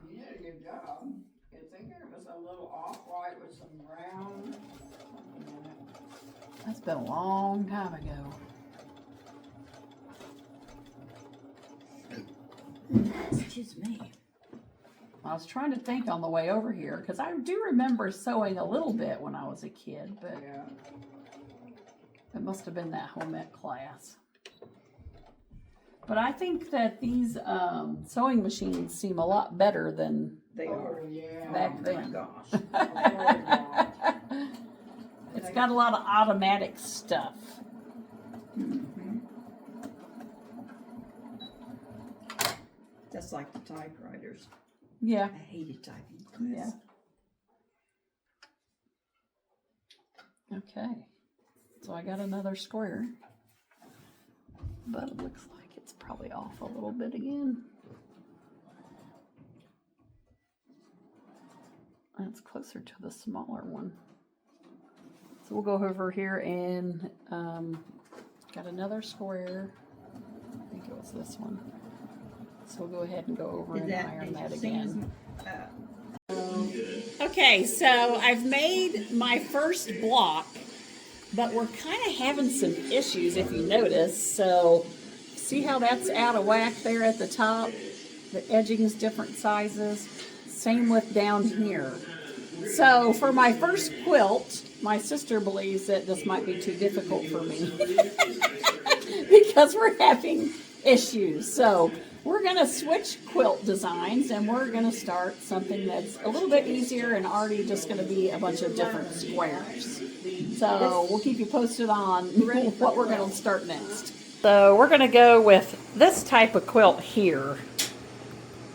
You did a good job. I think it was a little off-white with some brown something in it. That's been a long time ago. Excuse me. I was trying to think on the way over here because I do remember sewing a little bit when I was a kid, but Yeah. it must have been that home ec class. But I think that these sewing machines seem a lot better than They are. Oh, yeah. back Oh my then. gosh. Oh, It's got a lot of automatic stuff. That's like the typewriters. Yeah. I hated typing Yeah. class. Okay. So I got another square. But it looks like it's probably off a little bit again. That's closer to the smaller one. So we'll go over here and got another square. I think it was this one. So we'll go ahead and go over and iron that again. Okay, so I've made my first block, but we're kind of having some issues if you notice. So see how that's out of whack there at the top? The edging's different sizes. Same with down here. So for my first quilt, my sister believes that this might be too difficult for me because we're having issues. So we're going to switch quilt designs and we're going to start something that's a little bit easier and already just going to be a bunch of different squares. So we'll keep you posted on what we're going to start next. So we're going to go with this type of quilt here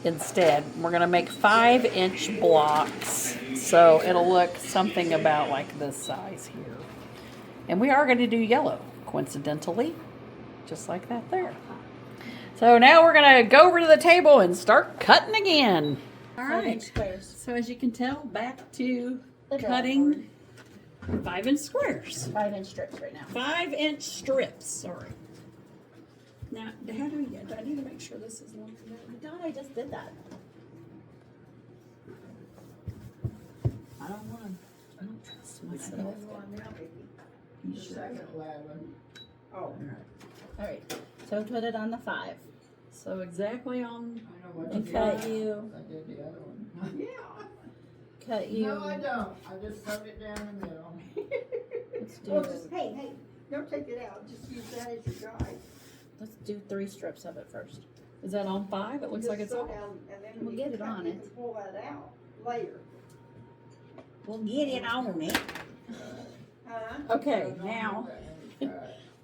instead. We're going to make 5-inch blocks. So it'll look something about like this size here. And we are going to do yellow, coincidentally, just like that there. So now we're going to go over to the table and start cutting again. All right. So as you can tell, back to cutting 5-inch squares. 5-inch strips right now. 5-inch strips, sorry. Now, how do I need to make sure this is one? God, I just did that. I don't trust myself. The second 11. Oh, All right. So put it on the 5. So exactly on, I know what And you cut did. you. I did the other one. yeah. Cut you. No, I don't. I just sewed it down the middle. Let's Well, do. just, hey, don't take it out. Just use that as your guide. Let's do 3 strips of it first. is that on 5? It looks like it's Just on. sew down, and then We'll when get you it cut, on you it. can pull that out later. We'll get it on it. Huh? Okay, now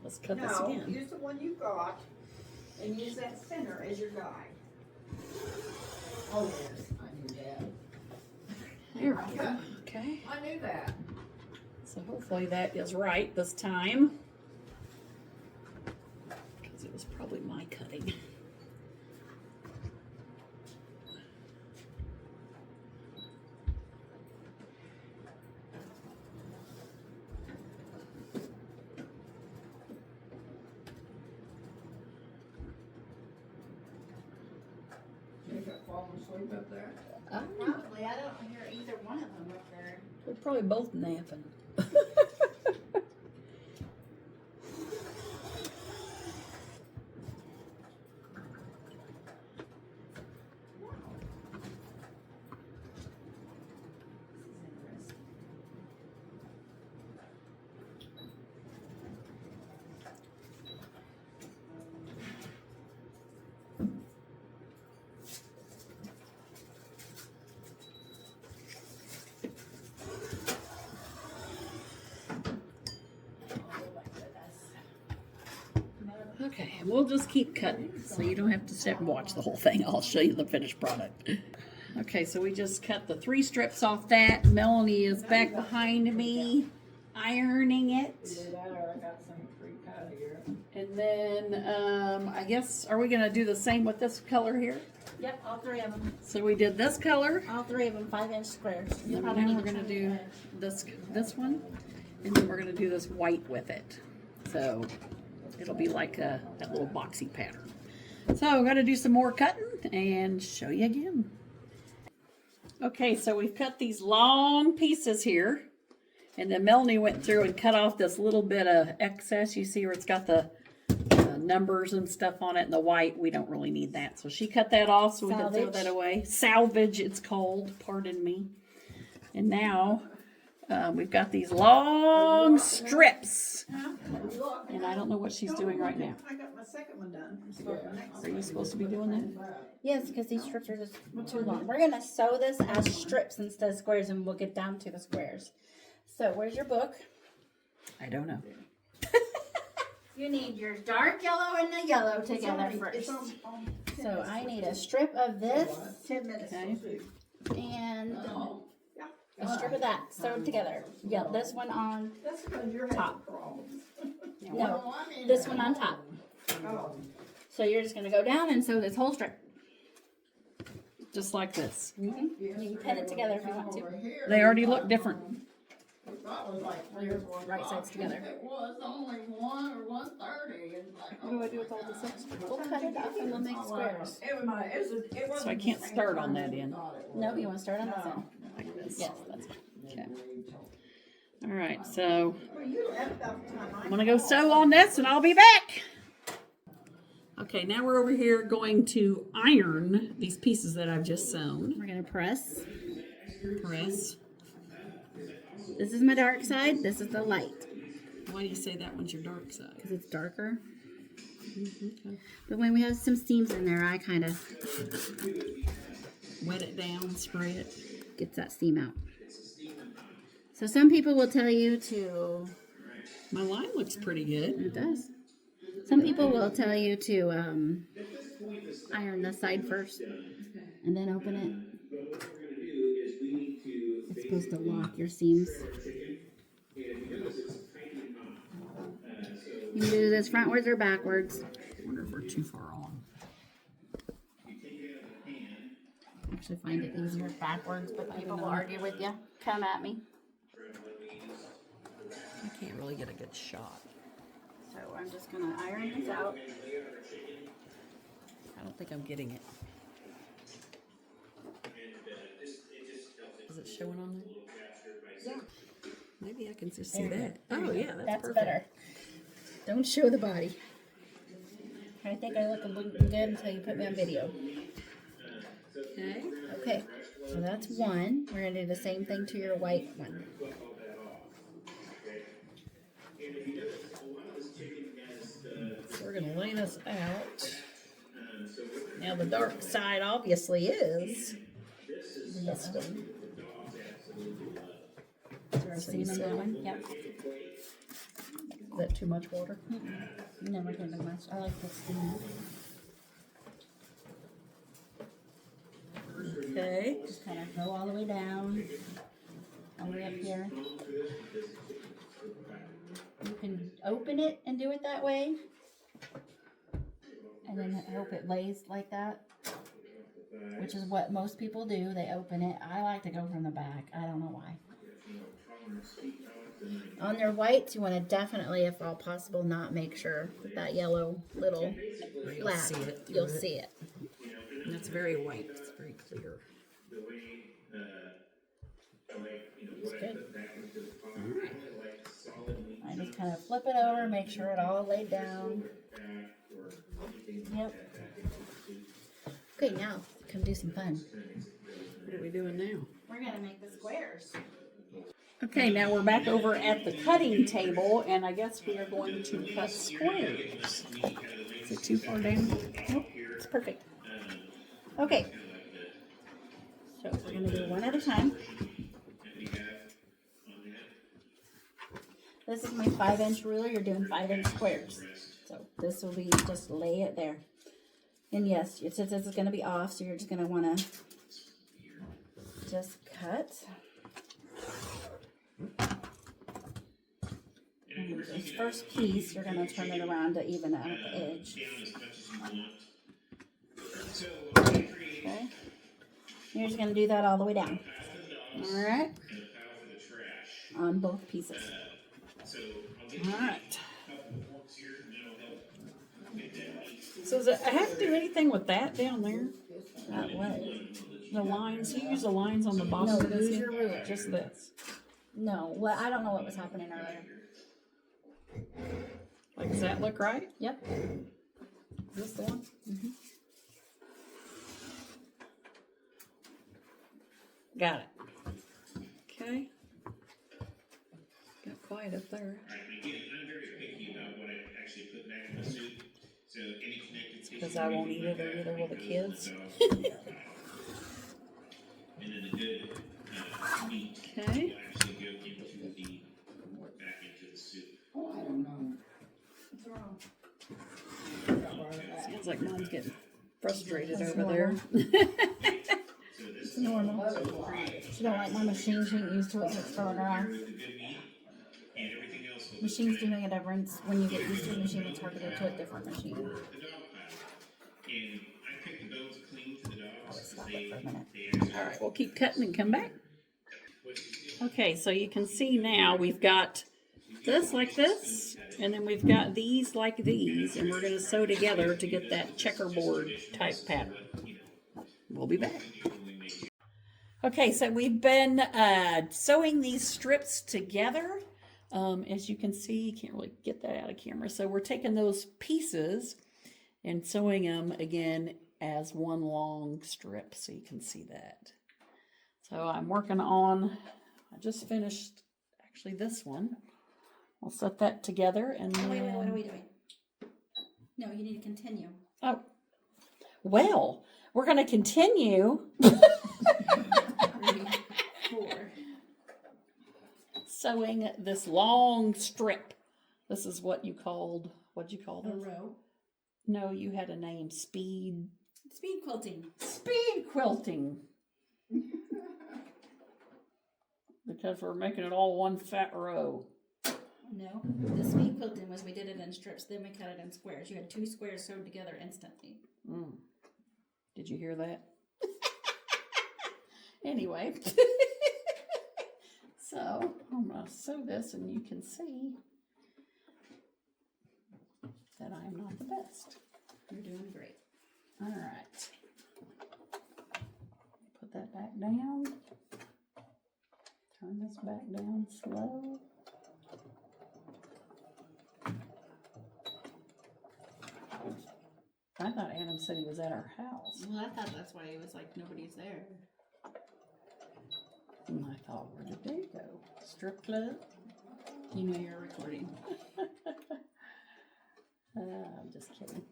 let's cut this No, again. use the one you got and use that center as your guide. Oh, yes, I knew that. There we go. Okay, I knew that. so hopefully that is right this time. Because it was probably my cutting. You got falling asleep up there? Probably. I don't hear either one of them up there. We're probably both napping. Okay, and we'll just keep cutting, so you don't have to sit and watch the whole thing. I'll show you the finished product. Okay, so we just cut the 3 strips off that. Melanie is back behind me, ironing it. Either that or I got some pre-cut here. And then, I guess, are we gonna do the same with this color here? Yep, all 3 of them. So we did this color, All 3 of them, 5-inch squares. You and probably now need we're to gonna trim do this one, and then we're gonna do this white with it. So it'll be like that little boxy pattern. So I'm gonna do some more cutting and show you again. Okay, so we've cut these long pieces here, and then Melanie went through and cut off this little bit of excess. You see where it's got the numbers and stuff on it, and the white, we don't really need that. So she cut that off so we can throw Salvage. that away. Salvage, it's called, pardon me. And now we've got these long strips. And I don't know what she's doing right now. I got my second one done. I'm starting the next Are you supposed to be doing that? Yes, because these strips are just too long. We're gonna sew this as strips instead of squares, and we'll get down to the squares. So, where's your book? I don't know. You need your dark yellow and the yellow together It's first. on So I need a strip of this 10 minutes. Okay. and a strip of that sewed together. Yeah, this one on That's because you're having Top. problems. no, this one on top. Oh, So you're just gonna go down and sew this whole strip. Just like this. You can pin it together if you want to. They already look different. That was like 3 or 4 Right sides together. It was only 1 or 1:30. It's like, What do I do with all this extra? We'll cut it off and we'll make squares. It wasn't So I can't the same start on time that as I end. thought it was. No, you want to start on this end? Like this. Yes, that's fine. Okay. All right, so well, you left off time. I'm gonna go sew on this and I'll be back. Okay, now we're over here going to iron these pieces that I've just sewn. We're gonna press. Press. This is my dark side. This is the light Why do you say that one's your dark side? because it's darker. Okay. But when we have some steams in there, I kind of Wet it down, spray it. gets that steam out. So some people will tell you to. My line looks pretty good. It does. Some people will tell you to iron the side first and then open it. It's supposed to lock your seams. You can do this frontwards or backwards. I wonder if we're too far on. I actually find it easier backwards, but people will argue with you. Come at me. I can't really get a good shot. So I'm just gonna iron this out. I don't think I'm getting it. Is it showing on there? Yeah. Maybe I can just see that. Oh yeah, that's perfect. better. Don't show the body. I think I look good until you put me on video. Okay. Okay, so that's one. We're gonna do the same thing to your white one. So we're gonna lay this out. Now the dark side obviously is this one. Is there a seam in that one? Yep. Is that too much water? Never too much. I like the steam. Okay. Just kind of go all the way down, all the way up here. You can open it and do it that way, and then I hope it lays like that, which is what most people do. They open it. I like to go from the back. I don't know why. On their whites, you want to definitely, if all possible, not make sure that yellow little You'll see it. You'll see it. And it's very white. It's very clear. It's good. I just kind of flip it over, make sure it all laid down. Yep. Okay, now come do some fun. What are we doing now? We're gonna make the squares. Okay, now we're back over at the cutting table, and I guess we are going to cut squares. Is it too far down? Nope, it's perfect. Okay. So we're gonna do one at a time. This is my 5-inch ruler. You're doing 5-inch squares. So this will be, just lay it there. And yes, it says this is gonna be off, so you're just gonna wanna just cut. And this first piece, you're going to turn it around to even out the edge. Okay. You're just going to do that all the way down. All right. On both pieces. All right. So does it have to do anything with that down there? That way. The lines? You use the lines on the bottom No, of this? use your ruler. Just this. No, well, I don't know what was happening earlier. Like, does that look right? Yep. Is this the one? Mm-hmm. Got it. Okay. Got quiet up there. I'm very picky about what I actually put back in the suit. So any connected tissue. Because I won't eat it, or neither will the kids. And then the good meat Okay. will actually go into the back into the soup. Oh, I don't know. What's wrong? Sounds like Mom's getting frustrated That's over there. It's normal. She don't like my machine. She ain't used to it, so it's throwing her off. The good meat and everything else will Machine's doing a difference. When you get used to a machine, it's hard to go to a different machine. the dog pile. And I pick the bones clean to the dogs. Stop They it for a minute. actually All right, we'll keep cutting and come back. Okay, so you can see now we've got this like this, and then we've got these like these, and we're going to sew together to get that checkerboard type pattern. We'll be back. Okay, so we've been sewing these strips together. As you can see, you can't really get that out of camera. So we're taking those pieces and sewing them again as one long strip, so you can see that. So I'm working on, I just finished actually this one. I'll set that together and then... Wait, what are we doing? No, you need to continue. Oh, well, we're going to continue 3, 4. sewing this long strip. This is what you called, what'd you call A this? row. No, you had a name, speed Quilting. Speed quilting. Because we're making it all one fat row. No, the speed quilting was we did it in strips, then we cut it in squares. You had 2 squares sewed together instantly. Mm. Did you hear that? Anyway. So, I'm going to sew this and you can see that I am not the best. You're doing great. All right. Put that back down. Turn this back down slow. I thought Adam said he was at our house. Well, I thought that's why it was like nobody's there. And I thought, where did they go? Strip club? You know you're recording. I'm just kidding.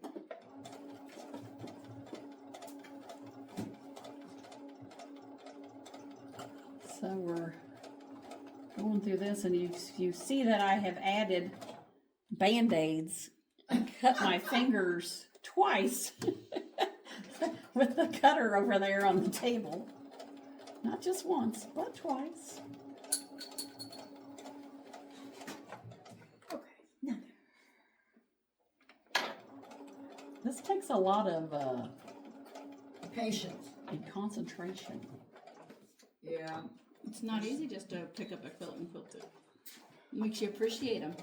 So we're going through this, and you see that I have added Band-Aids and cut my fingers twice with the cutter over there on the table. Not just once, but twice. Okay, now This takes a lot of patience. and concentration. Yeah. It's not easy just to pick up a quilt and quilt it. Makes you appreciate them.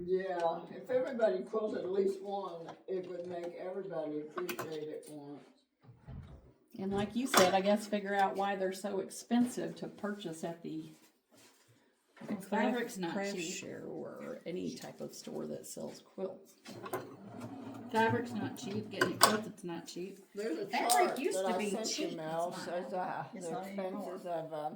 Yeah, if everybody quilted at least one, it would make everybody appreciate it once. And like you said, I guess figure out why they're so expensive to purchase at the Fabric's not craft cheap. share or any type of store that sells quilts. Fabric's not cheap. Getting it quilted's not cheap. There's a Fabric chart used that to I be sent you, cheap. Mel, It's says It's the not anymore. expenses of Are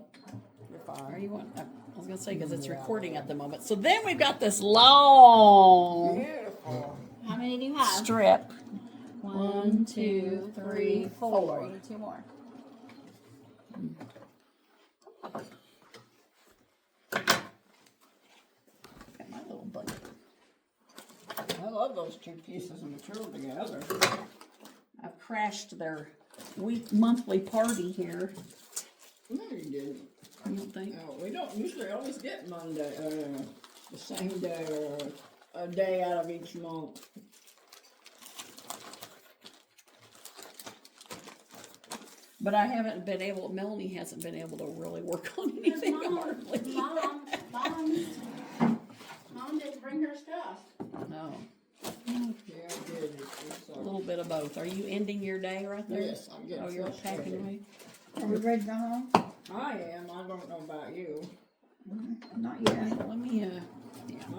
refined. you want? I was gonna say because it's recording at the moment. So then we've got this long Beautiful. How many do you have? strip. 1, 2, 3, 4. You need 2 more. Got my little bucket. I love those two pieces of material together. I've crashed their monthly party here. No, you didn't. You don't think? No, we don't usually always get Monday, the same day or a day out of each month. But I haven't been able. Melanie hasn't been able to really work on anything hardly. Mom didn't bring her stuff. No, Yeah, I did. a little bit of both. Are you ending your day right there? Yes, I'm getting Oh, you're frustrated. packing away. Are we ready to go home? I am. I don't know about you. Not yet. Let me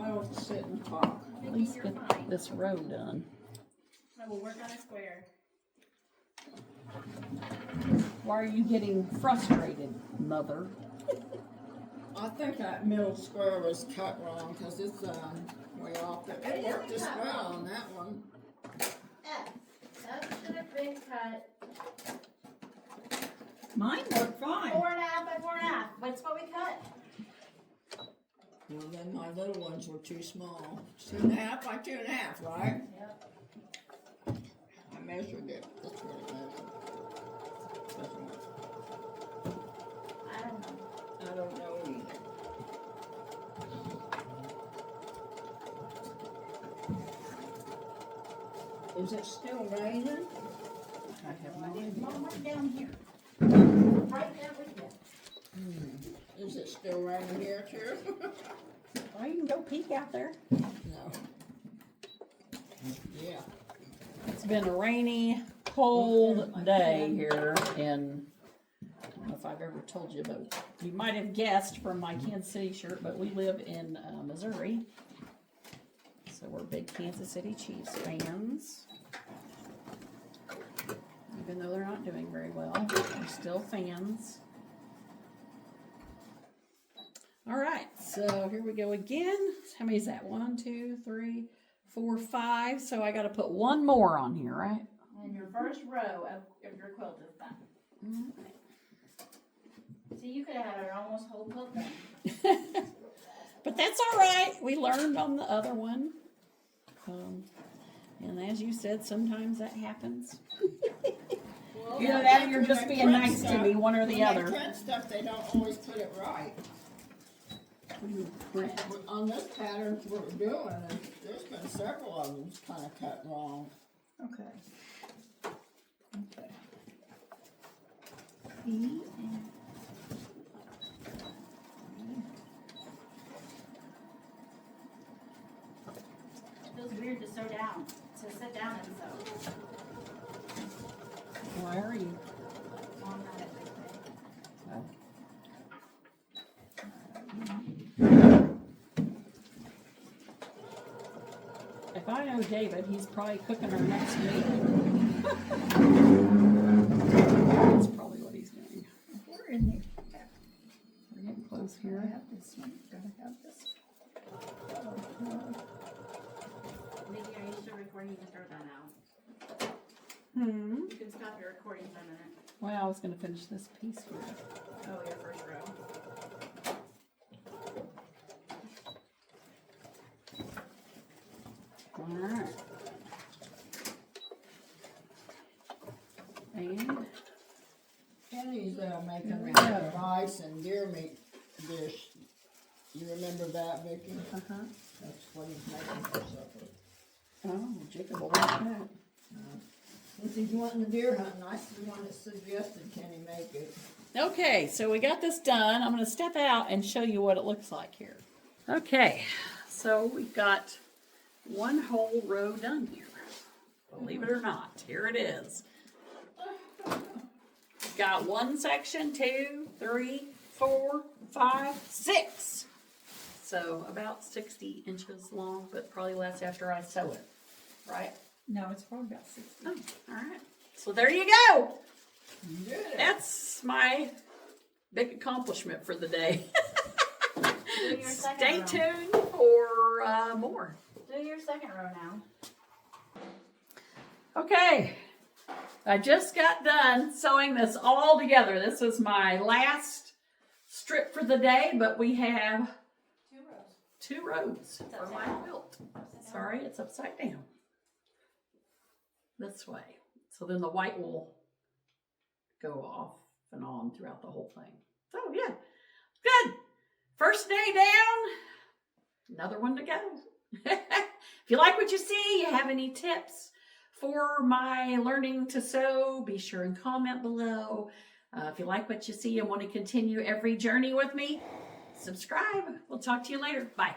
I don't sit and talk. at least get this row done. I will work on a square. Why are you getting frustrated, Mother? I think that middle square was cut wrong because it's way off. It worked as well on that one. That should have been cut Mine worked fine. 4.5 by 4.5. That's what we cut. Well, then my little ones were too small. 2.5 by 2.5, right? Yep. I measured it. That's what I measured. I don't know. I don't know either. Is it still raining? I have no idea. Mom, right down here. Right there with you. Is it still raining here too? Well, you can go peek out there. No. Yeah. It's been a rainy, cold day here in, I don't know if I've ever told you, but you might have guessed from my Kansas City shirt, but we live in Missouri. So we're big Kansas City Chiefs fans. Even though they're not doing very well, we're still fans. All right, so here we go again. How many is that? 1, 2, 3, 4, 5. So I got to put one more on here, right? And your first row of your quilt is done. See, you could have had our almost whole quilt done. But that's all right. We learned on the other one. And as you said, sometimes that happens. Well, Either that or you're when just they being print nice to stuff- me, one or the when other. They print stuff, they don't always put it right. What do you print? On this pattern we're doing, there's been several of them kind of cut wrong. Okay. Okay. It feels weird to sew down, to sit down and sew. Why are you? On that big thing. Oh. If I know David, he's probably cooking our next meal. That's probably what he's doing. We're in there. We're getting close I here. have this one. Gotta have this. Nikki, are you still recording? You can throw that out. Hmm. You can stop your recording for a minute. Well, I was going to finish this piece here. Oh, your first row. Alright. And Kenny's making There we a go. rice and deer meat dish. You remember that, Vicki? uh-huh. That's what he's making for supper. Oh, Jacob will like that. Since he's wanting the deer hunting, I was the one that suggested Kenny make it. Okay, so we got this done. I'm going to step out and show you what it looks like here. Okay, so we've got one whole row done here. Believe it or not, here it is. Got one section, 2, 3, 4, 5, 6. So about 60 inches long, but probably less after I sew it, right? No, it's probably about 60. Oh, all right. So there you go. You did it. That's my big accomplishment for the day. Do your second Stay row. tuned for more. Do your second row now. Okay, I just got done sewing this all together. This was my last strip for the day, but we have 2 rows. 2 rows for upside my down. quilt. Upside down. Sorry, it's upside down. This way. So then the white will go off and on throughout the whole thing. So yeah, good. First day down, another one to go. If you like what you see, you have any tips for my learning to sew, be sure and comment below. If you like what you see and want to continue every journey with me, subscribe. We'll talk to you later. Bye.